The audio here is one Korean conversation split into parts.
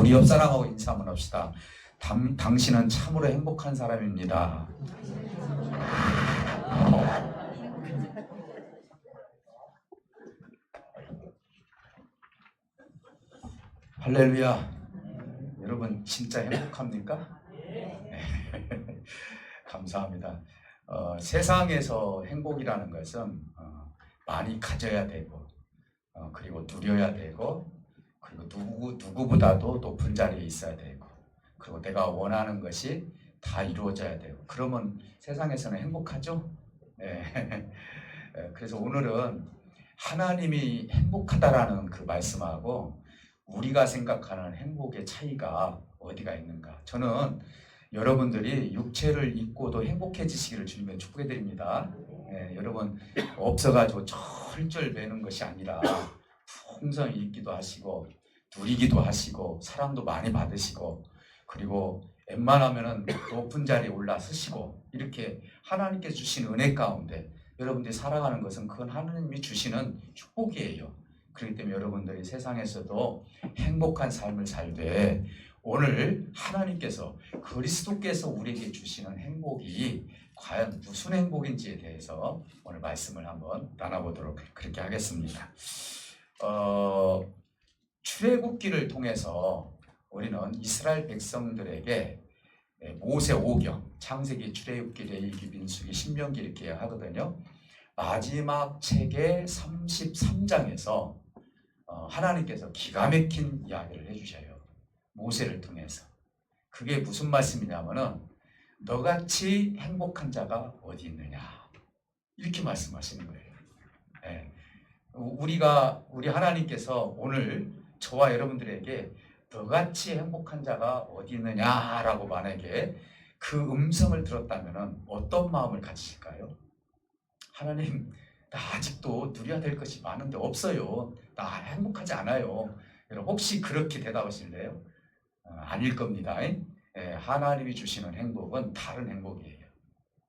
우리 옆 사람하고 인사 한번 합시다. 당신은 참으로 행복한 사람입니다. 할렐루야. 여러분 진짜 행복합니까? 감사합니다. 세상에서 행복이라는 것은 많이 가져야 되고 그리고 누려야 되고 그리고 누구보다도 높은 자리에 있어야 되고 그리고 내가 원하는 것이 다 이루어져야 되고 그러면 세상에서는 행복하죠? 네. 그래서 오늘은 하나님이 행복하다라는 그 말씀하고 우리가 생각하는 행복의 차이가 어디가 있는가. 저는 여러분들이 육체를 잊고도 행복해지시기를 주님께 축복해 드립니다. 네, 여러분 없어가지고 철절 매는 것이 아니라 풍성히 있기도 하시고 누리기도 하시고 사랑도 많이 받으시고 그리고 웬만하면은 높은 자리에 올라서시고 이렇게 하나님께 주신 은혜 가운데 여러분들이 살아가는 것은 그건 하나님이 주시는 축복이에요. 그렇기 때문에 여러분들이 세상에서도 행복한 삶을 살되 오늘 하나님께서 그리스도께서 우리에게 주시는 행복이 과연 무슨 행복인지에 대해서 오늘 말씀을 한번 나눠보도록 그렇게 하겠습니다. 출애굽기를 통해서 우리는 이스라엘 백성들에게 모세 오경, 창세기, 출애굽기, 레위기, 민수기, 신명기 이렇게 하거든요. 마지막 책의 33장에서 하나님께서 기가 막힌 이야기를 해주셔요. 모세를 통해서. 그게 무슨 말씀이냐면은 너같이 행복한 자가 어디 있느냐 이렇게 말씀하시는 거예요. 네. 우리 하나님께서 오늘 저와 여러분들에게 너같이 행복한 자가 어디 있느냐라고 만약에 그 음성을 들었다면 어떤 마음을 가지실까요? 하나님, 나 아직도 누려야 될 것이 많은데 없어요. 나 행복하지 않아요. 여러분 혹시 그렇게 대답하실래요? 아닐 겁니다. 하나님이 주시는 행복은 다른 행복이에요.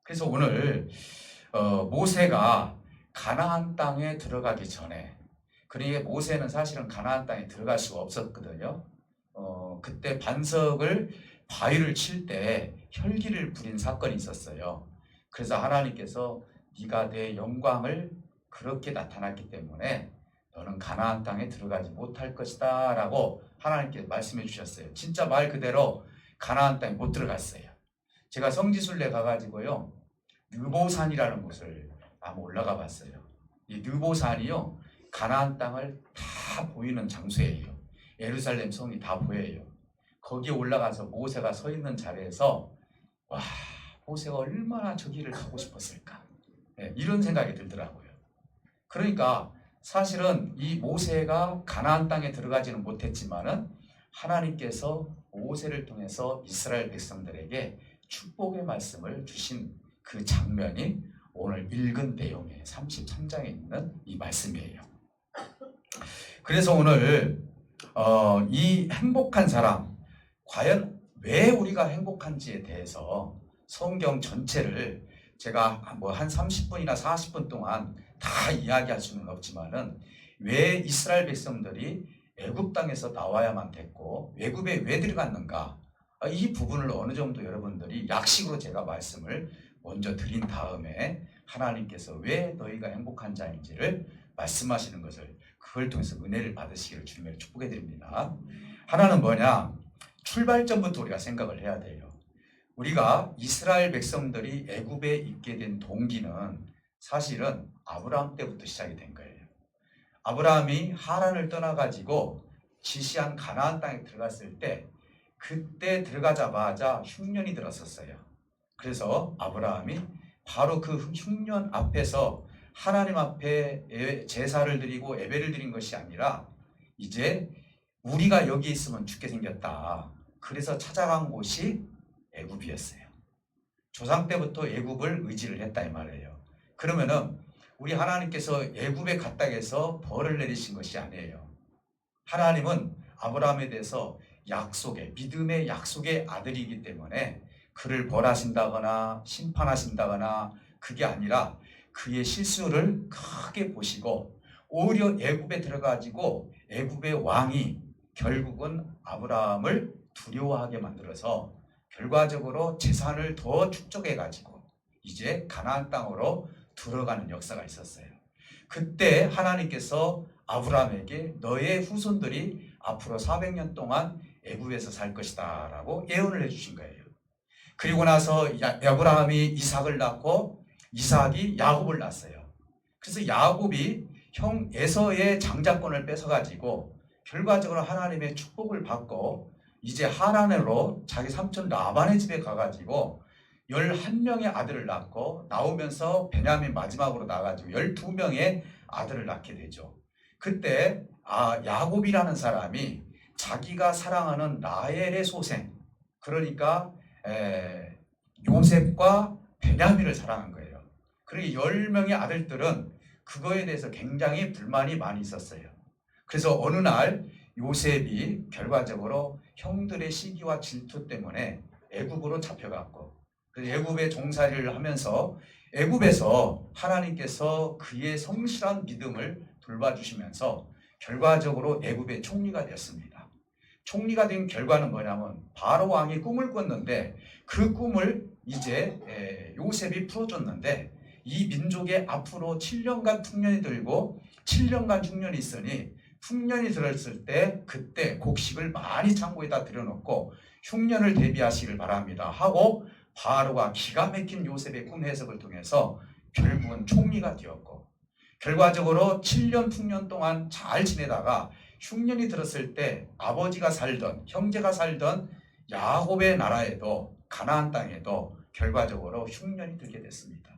그래서 오늘 모세가 가나안 땅에 들어가기 전에 그러니까 모세는 사실은 가나안 땅에 들어갈 수가 없었거든요. 그때 바위를 칠 때 혈기를 부린 사건이 있었어요. 그래서 하나님께서 네가 내 영광을 그렇게 나타났기 때문에 너는 가나안 땅에 들어가지 못할 것이다 라고 하나님께 말씀해 주셨어요. 진짜 말 그대로 가나안 땅에 못 들어갔어요. 제가 성지순례 가가지고요 느보산이라는 곳을 한번 올라가 봤어요. 이 느보산이요 가나안 땅을 다 보이는 장소예요. 예루살렘 성이 다 보여요. 거기에 올라가서 모세가 서 있는 자리에서 와 모세가 얼마나 저기를 가고 싶었을까 이런 생각이 들더라고요. 그러니까 사실은 이 모세가 가나안 땅에 들어가지는 못했지만은 하나님께서 모세를 통해서 이스라엘 백성들에게 축복의 말씀을 주신 그 장면이 오늘 읽은 내용의 33장에 있는 이 말씀이에요. 그래서 오늘 이 행복한 사람 과연 왜 우리가 행복한지에 대해서 성경 전체를 제가 뭐 한 30분이나 40분 동안 다 이야기할 수는 없지만은 왜 이스라엘 백성들이 애굽 땅에서 나와야만 됐고 애굽에 왜 들어갔는가 이 부분을 어느 정도 여러분들이 약식으로 제가 말씀을 먼저 드린 다음에 하나님께서 왜 너희가 행복한 자인지를 말씀하시는 것을 그걸 통해서 은혜를 받으시기를 주님의 축복해 드립니다. 하나는 뭐냐? 출발점부터 우리가 생각을 해야 돼요. 우리가 이스라엘 백성들이 애굽에 있게 된 동기는 사실은 아브라함 때부터 시작이 된 거예요. 아브라함이 하란을 떠나가지고 지시한 가나안 땅에 들어갔을 때 그때 들어가자마자 흉년이 들었었어요. 그래서 아브라함이 바로 그 흉년 앞에서 하나님 앞에 제사를 드리고 예배를 드린 것이 아니라 이제 우리가 여기 있으면 죽게 생겼다. 그래서 찾아간 곳이 애굽이었어요. 조상 때부터 애굽을 의지를 했다 이 말이에요. 그러면은 우리 하나님께서 애굽에 갔다 해서 벌을 내리신 것이 아니에요. 하나님은 아브라함에 대해서 믿음의 약속의 아들이기 때문에 그를 벌하신다거나 심판하신다거나 그게 아니라 그의 실수를 크게 보시고 오히려 애굽에 들어가지고 애굽의 왕이 결국은 아브라함을 두려워하게 만들어서 결과적으로 재산을 더 축적해 가지고 이제 가나안 땅으로 들어가는 역사가 있었어요. 그때 하나님께서 아브라함에게 너의 후손들이 앞으로 400년 동안 애굽에서 살 것이다 라고 예언을 해주신 거예요. 그리고 나서 아브라함이 이삭을 낳고 이삭이 야곱을 낳았어요. 그래서 야곱이 형 에서의 장자권을 뺏어가지고 결과적으로 하나님의 축복을 받고 이제 하란으로 자기 삼촌 라반의 집에 가가지고 11명의 아들을 낳고 나오면서 베냐민 마지막으로 나가지고 12명의 아들을 낳게 되죠. 그때 야곱이라는 사람이 자기가 사랑하는 라헬의 소생, 그러니까 요셉과 베냐민을 사랑한 거예요. 그리고 10명의 아들들은 그거에 대해서 굉장히 불만이 많이 있었어요. 그래서 어느 날 요셉이 결과적으로 형들의 시기와 질투 때문에 애굽으로 잡혀갔고 애굽의 종살이를 하면서 애굽에서 하나님께서 그의 성실한 믿음을 돌봐주시면서 결과적으로 애굽의 총리가 되었습니다. 총리가 된 결과는 뭐냐면 바로 왕이 꿈을 꿨는데 그 꿈을 이제 요셉이 풀어줬는데 이 민족의 앞으로 7년간 풍년이 들고 7년간 흉년이 있으니 흉년이 들었을 때 그때 곡식을 많이 창고에다 들여놓고 흉년을 대비하시길 바랍니다 하고 바로가 기가 막힌 요셉의 꿈 해석을 통해서 결국은 총리가 되었고 결과적으로 7년 풍년 동안 잘 지내다가 흉년이 들었을 때 아버지가 살던 형제가 살던 야곱의 나라에도 가나안 땅에도 결과적으로 흉년이 들게 됐습니다.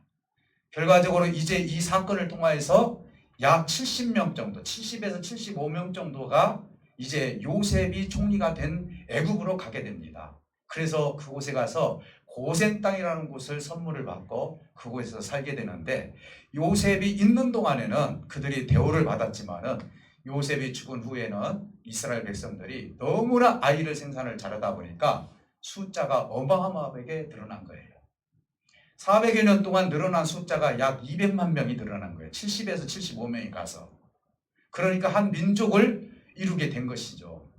결과적으로 이제 이 사건을 통하여서 약 70명 정도, 70에서 75명 정도가 이제 요셉이 총리가 된 애굽으로 가게 됩니다. 그래서 그곳에 가서 고센 땅이라는 곳을 선물을 받고 그곳에서 살게 되는데 요셉이 있는 동안에는 그들이 대우를 받았지만은 요셉이 죽은 후에는 이스라엘 백성들이 너무나 아이를 생산을 잘하다 보니까 숫자가 어마어마하게 늘어난 거예요. 400여 년 동안 늘어난 숫자가 약 200만 명이 늘어난 거예요. 70에서 75명이 가서. 그러니까 한 민족을 이루게 된 것이죠.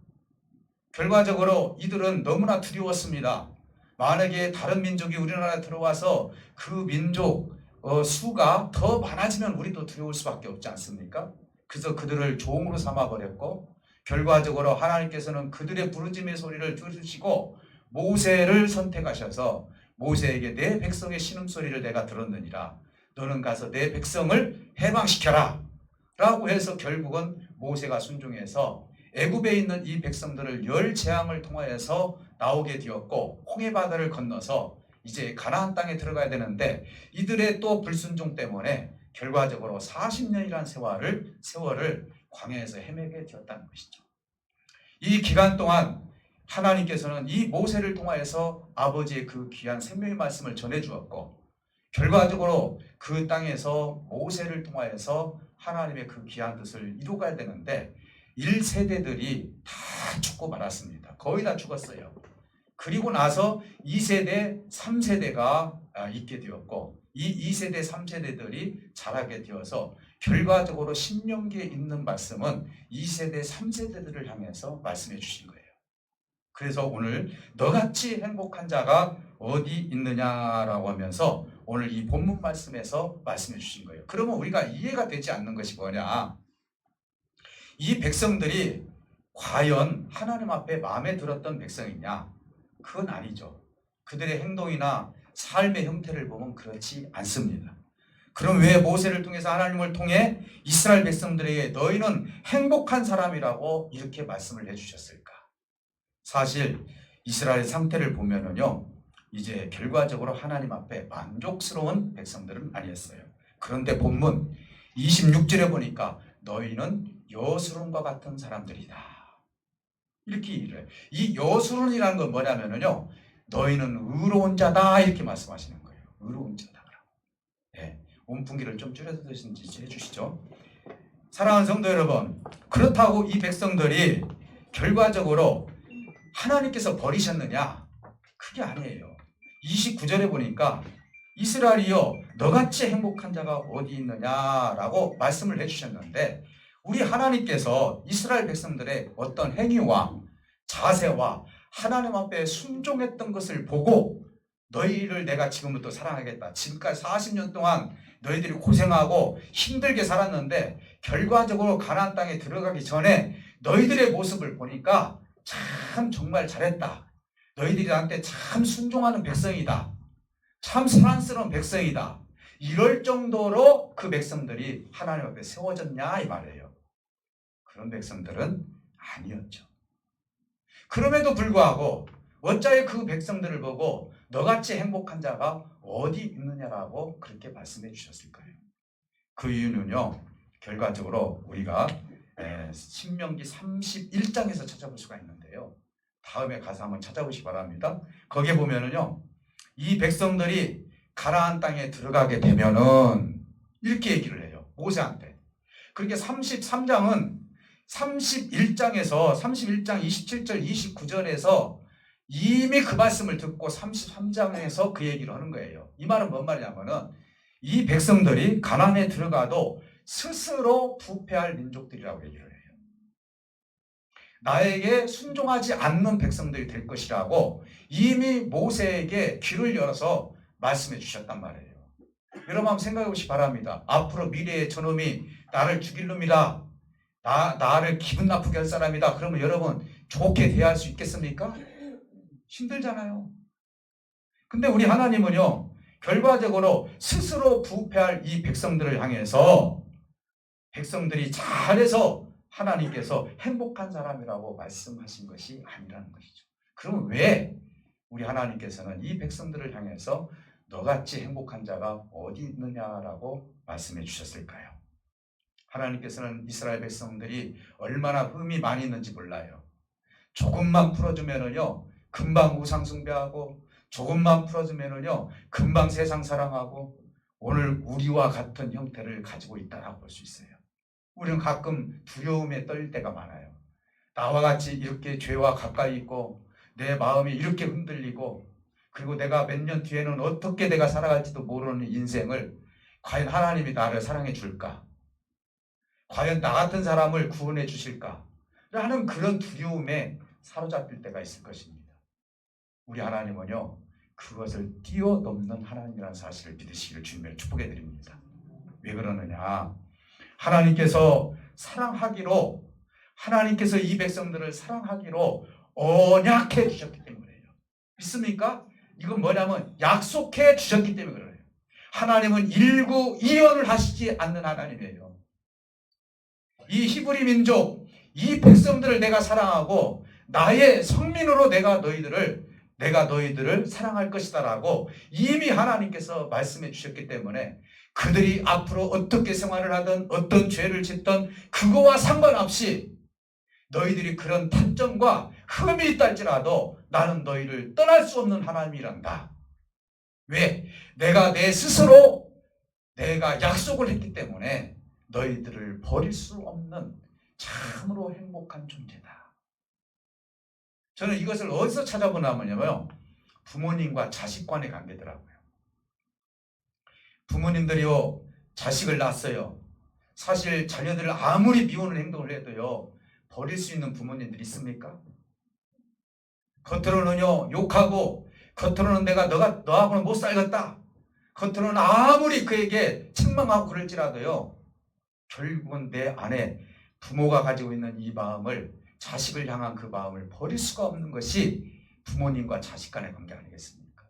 결과적으로 이들은 너무나 두려웠습니다. 만약에 다른 민족이 우리나라에 들어와서 그 민족 수가 더 많아지면 우리도 두려울 수밖에 없지 않습니까? 그래서 그들을 종으로 삼아버렸고 결과적으로 하나님께서는 그들의 부르짖음의 소리를 들으시고 모세를 선택하셔서 모세에게 내 백성의 신음소리를 내가 들었느니라 너는 가서 내 백성을 해방시켜라 라고 해서 결국은 모세가 순종해서 애굽에 있는 이 백성들을 10재앙을 통하여서 나오게 되었고 홍해바다를 건너서 이제 가나안 땅에 들어가야 되는데 이들의 또 불순종 때문에 결과적으로 40년이라는 세월을 광야에서 헤매게 되었다는 것이죠. 이 기간 동안 하나님께서는 이 모세를 통하여서 아버지의 그 귀한 생명의 말씀을 전해주었고 결과적으로 그 땅에서 모세를 통하여서 하나님의 그 귀한 뜻을 이루어가야 되는데 1세대들이 다 죽고 말았습니다. 거의 다 죽었어요. 그리고 나서 2세대, 3세대가 있게 되었고 이 2세대, 3세대들이 자라게 되어서 결과적으로 신명기에 있는 말씀은 2세대, 3세대들을 향해서 말씀해 주신 거예요. 그래서 오늘 너같이 행복한 자가 어디 있느냐라고 하면서 오늘 이 본문 말씀에서 말씀해 주신 거예요. 그러면 우리가 이해가 되지 않는 것이 뭐냐? 이 백성들이 과연 하나님 앞에 마음에 들었던 백성이냐? 그건 아니죠. 그들의 행동이나 삶의 형태를 보면 그렇지 않습니다. 그럼 왜 모세를 통해서 하나님을 통해 이스라엘 백성들에게 너희는 행복한 사람이라고 이렇게 말씀을 해주셨을까? 사실 이스라엘 상태를 보면은요, 이제 결과적으로 하나님 앞에 만족스러운 백성들은 아니었어요. 그런데 본문 26절에 보니까 너희는 여수론과 같은 사람들이다. 이렇게 얘기를 해요. 이 여수론이라는 건 뭐냐면요, 너희는 의로운 자다 이렇게 말씀하시는 거예요. 의로운 자다. 네, 온풍기를 좀 줄여서 드시는지 해주시죠. 사랑하는 성도 여러분, 그렇다고 이 백성들이 결과적으로 하나님께서 버리셨느냐? 그게 아니에요. 29절에 보니까 이스라엘이여 너같이 행복한 자가 어디 있느냐라고 말씀을 해주셨는데 우리 하나님께서 이스라엘 백성들의 어떤 행위와 자세와 하나님 앞에 순종했던 것을 보고 너희를 내가 지금부터 사랑하겠다. 지금까지 40년 동안 너희들이 고생하고 힘들게 살았는데 결과적으로 가나안 땅에 들어가기 전에 너희들의 모습을 보니까 참 정말 잘했다. 너희들이 나한테 참 순종하는 백성이다. 참 사랑스러운 백성이다. 이럴 정도로 그 백성들이 하나님 앞에 세워졌냐 이 말이에요. 그런 백성들은 아니었죠. 그럼에도 불구하고 어찌하여 그 백성들을 보고 너같이 행복한 자가 어디 있느냐라고 그렇게 말씀해 주셨을까요? 그 이유는요, 결과적으로 우리가 신명기 31장에서 찾아볼 수가 있는데요. 다음에 가서 한번 찾아보시기 바랍니다. 거기에 보면은요, 이 백성들이 가나안 땅에 들어가게 되면은 이렇게 얘기를 해요. 모세한테. 그렇게 33장은 31장에서 31장 27절 29절에서 이미 그 말씀을 듣고 33장에서 그 얘기를 하는 거예요. 이 말은 뭔 말이냐면은 이 백성들이 가나안에 들어가도 스스로 부패할 민족들이라고 얘기를 해요. 나에게 순종하지 않는 백성들이 될 것이라고 이미 모세에게 귀를 열어서 말씀해 주셨단 말이에요. 여러분 한번 생각해 보시기 바랍니다. 앞으로 미래의 저놈이 나를 죽일 놈이다. 나를 기분 나쁘게 할 사람이다. 그러면 여러분 좋게 대할 수 있겠습니까? 힘들잖아요. 근데 우리 하나님은요, 결과적으로 스스로 부패할 이 백성들을 향해서 백성들이 잘해서 하나님께서 행복한 사람이라고 말씀하신 것이 아니라는 것이죠. 그럼 왜 우리 하나님께서는 이 백성들을 향해서 너같이 행복한 자가 어디 있느냐라고 말씀해 주셨을까요? 하나님께서는 이스라엘 백성들이 얼마나 흠이 많이 있는지 몰라요. 조금만 풀어주면은요, 금방 우상 숭배하고, 조금만 풀어주면은요, 금방 세상 사랑하고, 오늘 우리와 같은 형태를 가지고 있다라고 볼 수 있어요. 우리는 가끔 두려움에 떨릴 때가 많아요. 나와 같이 이렇게 죄와 가까이 있고, 내 마음이 이렇게 흔들리고, 그리고 내가 몇 년 뒤에는 어떻게 내가 살아갈지도 모르는 인생을 과연 하나님이 나를 사랑해 줄까? 과연 나 같은 사람을 구원해 주실까? 라는 그런 두려움에 사로잡힐 때가 있을 것입니다. 우리 하나님은요, 그것을 뛰어넘는 하나님이라는 사실을 믿으시기를 주님을 축복해 드립니다. 왜 그러느냐? 하나님께서 사랑하기로, 하나님께서 이 백성들을 사랑하기로 언약해 주셨기 때문이에요. 믿습니까? 이건 뭐냐면 약속해 주셨기 때문에 그래요. 하나님은 일구이연을 하시지 않는 하나님이에요. 이 히브리 민족, 이 백성들을 내가 사랑하고 나의 성민으로 내가 너희들을 사랑할 것이다라고 이미 하나님께서 말씀해 주셨기 때문에 그들이 앞으로 어떻게 생활을 하든 어떤 죄를 짓든 그거와 상관없이 너희들이 그런 단점과 흠이 있다 할지라도 나는 너희를 떠날 수 없는 하나님이란다. 왜? 내가 내 스스로 내가 약속을 했기 때문에 너희들을 버릴 수 없는 참으로 행복한 존재다. 저는 이것을 어디서 찾아보냐면요, 부모님과 자식 간의 관계더라고요. 부모님들이요, 자식을 낳았어요. 사실 자녀들을 아무리 미워하는 행동을 해도요, 버릴 수 있는 부모님들이 있습니까? 겉으로는요, 욕하고, 겉으로는 내가 너하고는 못 살겠다. 겉으로는 아무리 그에게 책망하고 그럴지라도요, 결국은 내 안에 부모가 가지고 있는 이 마음을, 자식을 향한 그 마음을 버릴 수가 없는 것이 부모님과 자식 간의 관계 아니겠습니까?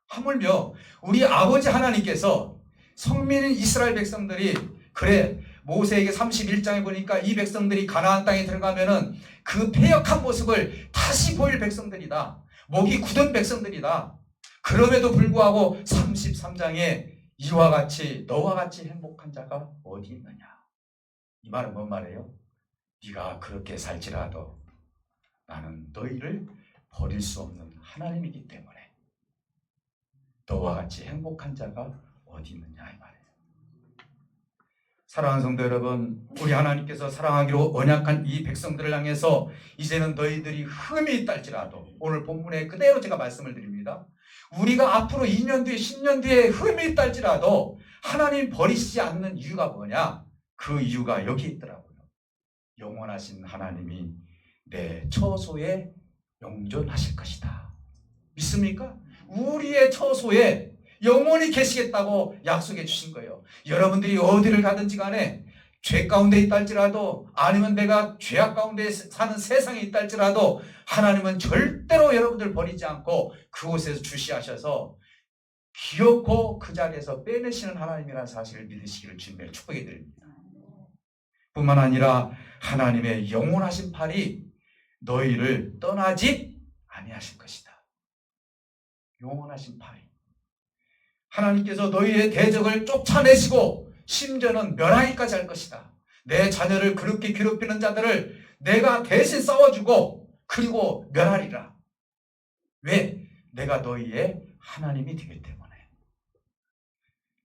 하물며 우리 아버지 하나님께서 성민인 이스라엘 백성들이, 그래, 모세에게 31장에 보니까 이 백성들이 가나안 땅에 들어가면은 그 패역한 모습을 다시 보일 백성들이다. 목이 굳은 백성들이다. 그럼에도 불구하고 33장에 이와 같이 너와 같이 행복한 자가 어디 있느냐? 이 말은 뭔 말이에요? 네가 그렇게 살지라도 나는 너희를 버릴 수 없는 하나님이기 때문에 너와 같이 행복한 자가 어디 있느냐 이 말이에요. 사랑하는 성도 여러분, 우리 하나님께서 사랑하기로 언약한 이 백성들을 향해서 이제는 너희들이 흠이 있다 할지라도, 오늘 본문에 그대로 제가 말씀을 드립니다. 우리가 앞으로 2년 뒤에 10년 뒤에 흠이 있다 할지라도 하나님 버리시지 않는 이유가 뭐냐? 그 이유가 여기 있더라고요. 영원하신 하나님이 내 처소에 영존하실 것이다. 믿습니까? 우리의 처소에 영원히 계시겠다고 약속해 주신 거예요. 여러분들이 어디를 가든지 간에 죄 가운데 있다 할지라도, 아니면 내가 죄악 가운데 사는 세상에 있다 할지라도, 하나님은 절대로 여러분들 버리지 않고 그곳에서 주시하셔서 기어코 그 자리에서 빼내시는 하나님이라는 사실을 믿으시기를 주님의 축복해 드립니다. 뿐만 아니라 하나님의 영원하신 팔이 너희를 떠나지 아니하실 것이다. 영원하신 팔이. 하나님께서 너희의 대적을 쫓아내시고 심지어는 멸하기까지 할 것이다. 내 자녀를 그렇게 괴롭히는 자들을 내가 대신 싸워주고 그리고 멸하리라. 왜? 내가 너희의 하나님이 되기 때문에.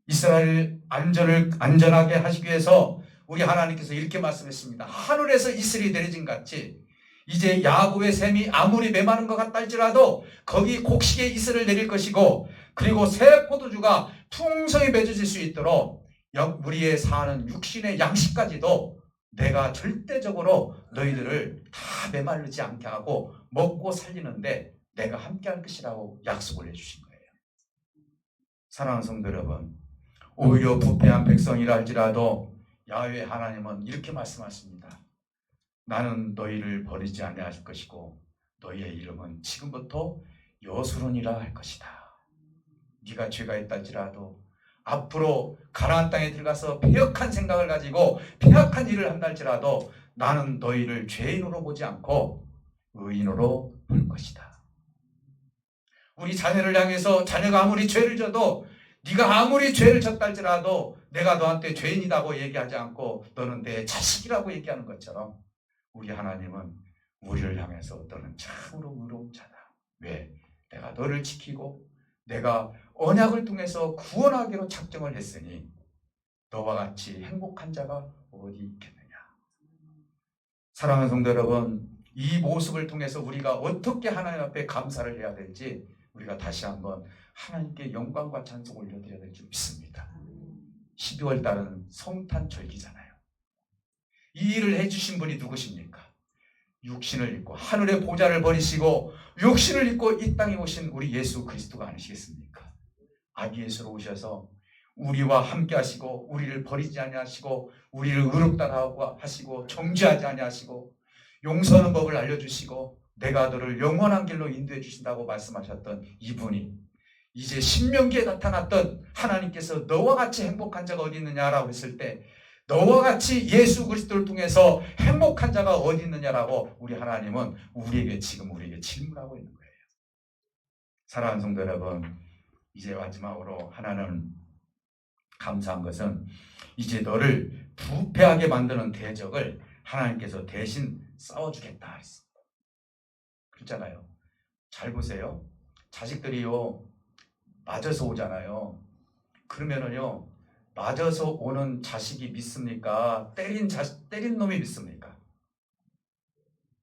이스라엘 안전하게 하시기 위해서 우리 하나님께서 이렇게 말씀했습니다. 하늘에서 이슬이 내려진 같이 이제 야곱의 샘이 아무리 메마른 것 같다 할지라도 거기 곡식에 이슬을 내릴 것이고, 그리고 새 포도주가 풍성히 맺어질 수 있도록 우리의 사는 육신의 양식까지도 내가 절대적으로 너희들을 다 메마르지 않게 하고 먹고 살리는데 내가 함께 할 것이라고 약속을 해주신 거예요. 사랑하는 성도 여러분, 오히려 부패한 백성이라 할지라도 야훼 하나님은 이렇게 말씀하십니다. 나는 너희를 버리지 아니할 것이고 너희의 이름은 지금부터 여수론이라 할 것이다. 네가 죄가 있다 할지라도, 앞으로 가나안 땅에 들어가서 패역한 생각을 가지고 패역한 일을 한다 할지라도 나는 너희를 죄인으로 보지 않고 의인으로 볼 것이다. 우리 자녀를 향해서 자녀가 아무리 죄를 져도, 네가 아무리 죄를 졌다 할지라도 내가 너한테 죄인이라고 얘기하지 않고 너는 내 자식이라고 얘기하는 것처럼, 우리 하나님은 우리를 향해서 너는 참으로 의로운 자다. 왜? 내가 너를 지키고 내가 언약을 통해서 구원하기로 작정을 했으니 너와 같이 행복한 자가 어디 있겠느냐. 사랑하는 성도 여러분, 이 모습을 통해서 우리가 어떻게 하나님 앞에 감사를 해야 될지 우리가 다시 한번 하나님께 영광과 찬송을 올려드려야 될 줄 믿습니다. 12월 달은 성탄절기잖아요. 이 일을 해주신 분이 누구십니까? 육신을 입고 하늘의 보좌를 버리시고 육신을 입고 이 땅에 오신 우리 예수 그리스도가 아니시겠습니까? 아기 예수로 오셔서 우리와 함께 하시고 우리를 버리지 아니하시고 우리를 의롭다 하시고 정죄하지 아니하시고 용서하는 법을 알려주시고 내가 너를 영원한 길로 인도해 주신다고 말씀하셨던 이분이 이제 신명기에 나타났던 하나님께서 너와 같이 행복한 자가 어디 있느냐라고 했을 때, 너와 같이 예수 그리스도를 통해서 행복한 자가 어디 있느냐라고 우리 하나님은 우리에게 질문하고 있는 거예요. 사랑하는 성도 여러분, 이제 마지막으로 하나는 감사한 것은 이제 너를 부패하게 만드는 대적을 하나님께서 대신 싸워주겠다 했습니다. 그렇잖아요. 잘 보세요. 자식들이요 맞아서 오잖아요. 그러면은요, 맞아서 오는 자식이 믿습니까? 때린 놈이 믿습니까?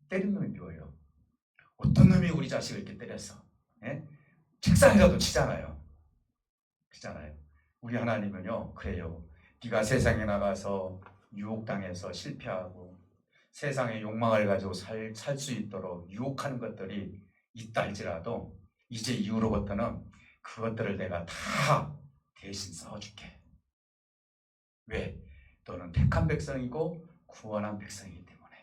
때린 놈이 미워요. 어떤 놈이 우리 자식을 이렇게 때렸어? 예? 책상이라도 치잖아요. 그렇잖아요. 우리 하나님은요, 그래요. 네가 세상에 나가서 유혹당해서 실패하고 세상의 욕망을 가지고 살 수 있도록 유혹하는 것들이 있다 할지라도 이제 이후로부터는 그것들을 내가 다 대신 싸워줄게. 왜? 너는 택한 백성이고 구원한 백성이기 때문에.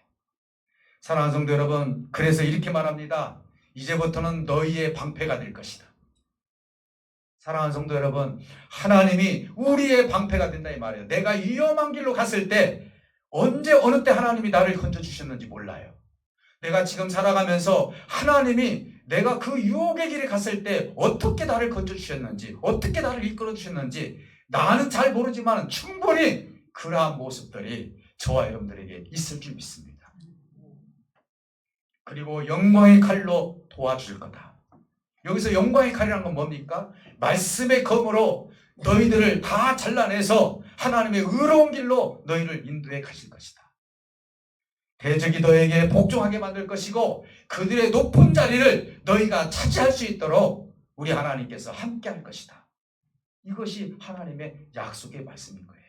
사랑하는 성도 여러분, 그래서 이렇게 말합니다. 이제부터는 너희의 방패가 될 것이다. 사랑하는 성도 여러분, 하나님이 우리의 방패가 된다 이 말이에요. 내가 위험한 길로 갔을 때 언제 어느 때 하나님이 나를 건져주셨는지 몰라요. 내가 지금 살아가면서 하나님이 내가 그 유혹의 길에 갔을 때 어떻게 나를 건져주셨는지, 어떻게 나를 이끌어주셨는지 나는 잘 모르지만 충분히 그러한 모습들이 저와 여러분들에게 있을 줄 믿습니다. 그리고 영광의 칼로 도와줄 거다. 여기서 영광의 칼이라는 건 뭡니까? 말씀의 검으로 너희들을 다 잘라내서 하나님의 의로운 길로 너희를 인도해 가실 것이다. 대적이 너에게 복종하게 만들 것이고 그들의 높은 자리를 너희가 차지할 수 있도록 우리 하나님께서 함께 할 것이다. 이것이 하나님의 약속의 말씀인 거예요.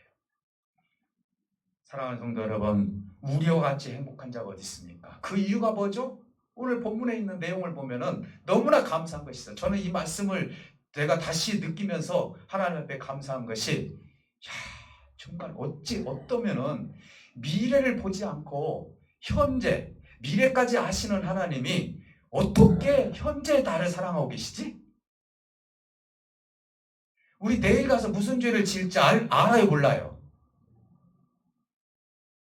사랑하는 성도 여러분, 우리와 같이 행복한 자가 어디 있습니까? 그 이유가 뭐죠? 오늘 본문에 있는 내용을 보면은 너무나 감사한 것이 있어요. 저는 이 말씀을 내가 다시 느끼면서 하나님 앞에 감사한 것이, 야, 정말 어떠면은 미래를 보지 않고 현재, 미래까지 아시는 하나님이 어떻게 현재 나를 사랑하고 계시지? 우리 내일 가서 무슨 죄를 지을지 알아요, 몰라요?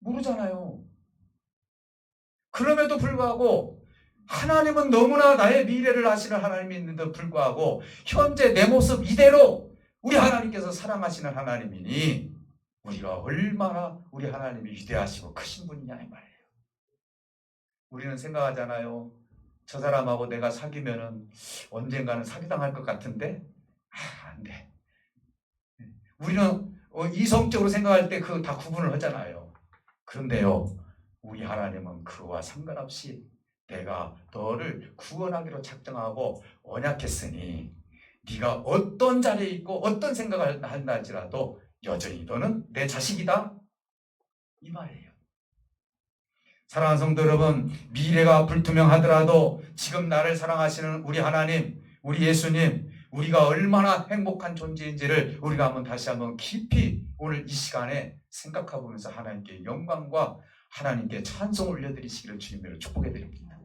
모르잖아요. 그럼에도 불구하고 하나님은 너무나 나의 미래를 아시는 하나님인데도 불구하고 현재 내 모습 이대로 우리 하나님께서 사랑하시는 하나님이니 우리가 얼마나 우리 하나님이 위대하시고 크신 분이냐 이 말이에요. 우리는 생각하잖아요. 저 사람하고 내가 사귀면은 언젠가는 사기당할 것 같은데 안 돼. 우리는 이성적으로 생각할 때 그 다 구분을 하잖아요. 그런데요, 우리 하나님은 그와 상관없이 내가 너를 구원하기로 작정하고 언약했으니 네가 어떤 자리에 있고 어떤 생각을 한다 할지라도 여전히 너는 내 자식이다 이 말이에요. 사랑하는 성도 여러분, 미래가 불투명하더라도 지금 나를 사랑하시는 우리 하나님, 우리 예수님, 우리가 얼마나 행복한 존재인지를 우리가 다시 한번 깊이 오늘 이 시간에 생각해 보면서 하나님께 영광과 하나님께 찬송을 올려드리시기를 주님으로 축복해 드립니다.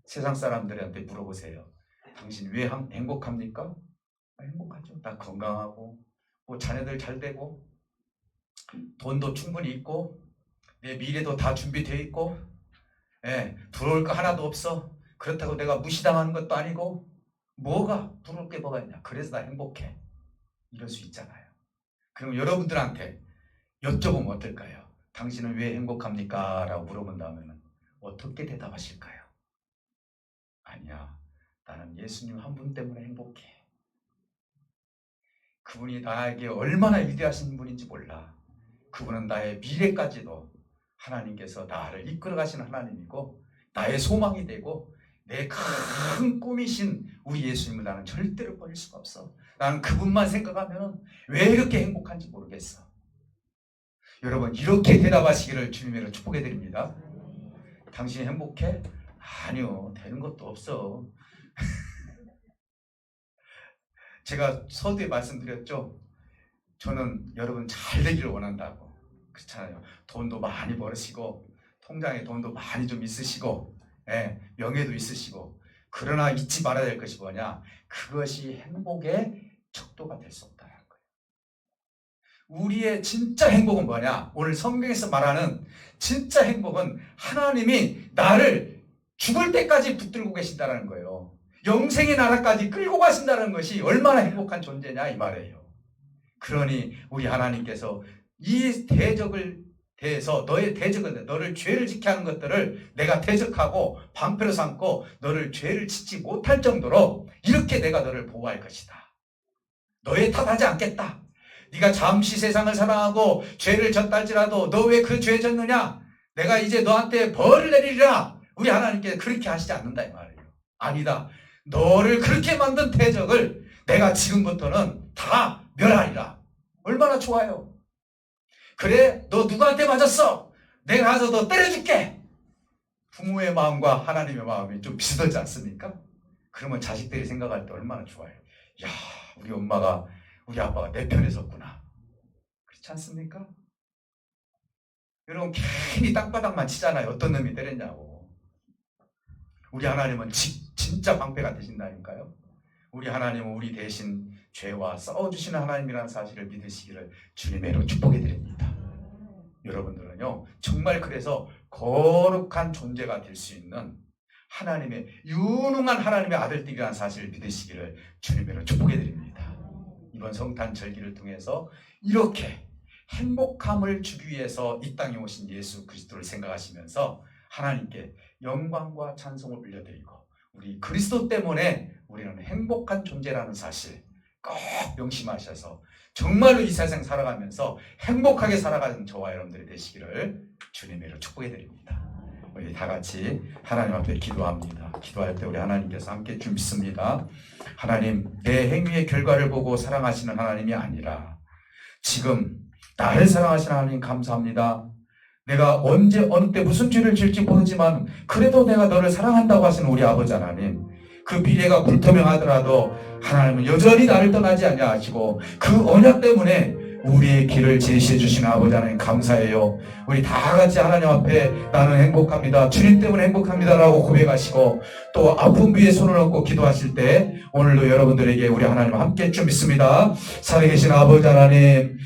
세상 사람들한테 물어보세요. 당신 왜 행복합니까? 행복하죠. 나 건강하고 뭐 자녀들 잘 되고 돈도 충분히 있고 내 미래도 다 준비되어 있고 부러울 거 하나도 없어. 그렇다고 내가 무시당하는 것도 아니고 뭐가 부러울 게 뭐가 있냐. 그래서 나 행복해. 이럴 수 있잖아요. 그럼 여러분들한테 여쭤보면 어떨까요? 당신은 왜 행복합니까? 라고 물어본다면 어떻게 대답하실까요? 아니야, 나는 예수님 한 분 때문에 행복해. 그분이 나에게 얼마나 위대하신 분인지 몰라. 그분은 나의 미래까지도 하나님께서 나를 이끌어 가시는 하나님이고 나의 소망이 되고 내 큰 꿈이신 우리 예수님을 나는 절대로 버릴 수가 없어. 나는 그분만 생각하면 왜 이렇게 행복한지 모르겠어. 여러분, 이렇게 대답하시기를 주님으로 축복해 드립니다. 당신이 행복해? 아니요, 되는 것도 없어. 제가 서두에 말씀드렸죠. 저는 여러분 잘 되기를 원한다고. 그렇잖아요. 돈도 많이 벌으시고 통장에 돈도 많이 좀 있으시고 명예도 있으시고, 그러나 잊지 말아야 될 것이 뭐냐? 그것이 행복의 척도가 될 수 없다는 거예요. 우리의 진짜 행복은 뭐냐? 오늘 성경에서 말하는 진짜 행복은 하나님이 나를 죽을 때까지 붙들고 계신다는 거예요. 영생의 나라까지 끌고 가신다는 것이 얼마나 행복한 존재냐 이 말이에요. 그러니 우리 하나님께서 이 대적을 대해서 너의 대적은 너를 죄를 짓게 하는 것들을 내가 대적하고 방패로 삼고 너를 죄를 짓지 못할 정도로 이렇게 내가 너를 보호할 것이다. 너의 탓하지 않겠다. 네가 잠시 세상을 사랑하고 죄를 졌다 할지라도 너 왜 그 죄 졌느냐? 내가 이제 너한테 벌을 내리리라. 우리 하나님께서 그렇게 하시지 않는다 이 말이에요. 아니다. 너를 그렇게 만든 대적을 내가 지금부터는 다 멸하리라. 얼마나 좋아요. 그래, 너 누구한테 맞았어? 내가 가서 너 때려줄게. 부모의 마음과 하나님의 마음이 좀 비슷하지 않습니까? 그러면 자식들이 생각할 때 얼마나 좋아요. 야, 우리 엄마가 우리 아빠가 내 편에 섰구나. 그렇지 않습니까? 여러분 괜히 땅바닥만 치잖아요. 어떤 놈이 때렸냐고. 우리 하나님은 진짜 방패가 되신다니까요. 우리 하나님은 우리 대신 죄와 싸워주시는 하나님이라는 사실을 믿으시기를 주님으로 축복해 드립니다. 여러분들은요, 정말 그래서 거룩한 존재가 될 수 있는 하나님의 유능한 하나님의 아들들이라는 사실을 믿으시기를 주님으로 축복해 드립니다. 이번 성탄 절기를 통해서 이렇게 행복함을 주기 위해서 이 땅에 오신 예수 그리스도를 생각하시면서 하나님께 영광과 찬송을 올려드리고 우리 그리스도 때문에 우리는 행복한 존재라는 사실 꼭 명심하셔서 정말로 이 세상 살아가면서 행복하게 살아가는 저와 여러분들이 되시기를 주님으로 축복해 드립니다. 우리 다 같이 하나님 앞에 기도합니다. 기도할 때 우리 하나님께서 함께 믿습니다. 하나님, 내 행위의 결과를 보고 사랑하시는 하나님이 아니라 지금 나를 사랑하시는 하나님 감사합니다. 내가 언제 어느 때 무슨 죄를 지을지 모르지만 그래도 내가 너를 사랑한다고 하시는 우리 아버지 하나님, 그 미래가 불투명하더라도 하나님은 여전히 나를 떠나지 아니하시고 그 언약 때문에 우리의 길을 제시해 주시는 아버지 하나님 감사해요. 우리 다 같이 하나님 앞에 나는 행복합니다, 주님 때문에 행복합니다라고 고백하시고 또 아픔 위에 손을 얹고 기도하실 때 오늘도 여러분들에게 우리 하나님 함께 좀 믿습니다. 살아계신 아버지 하나님,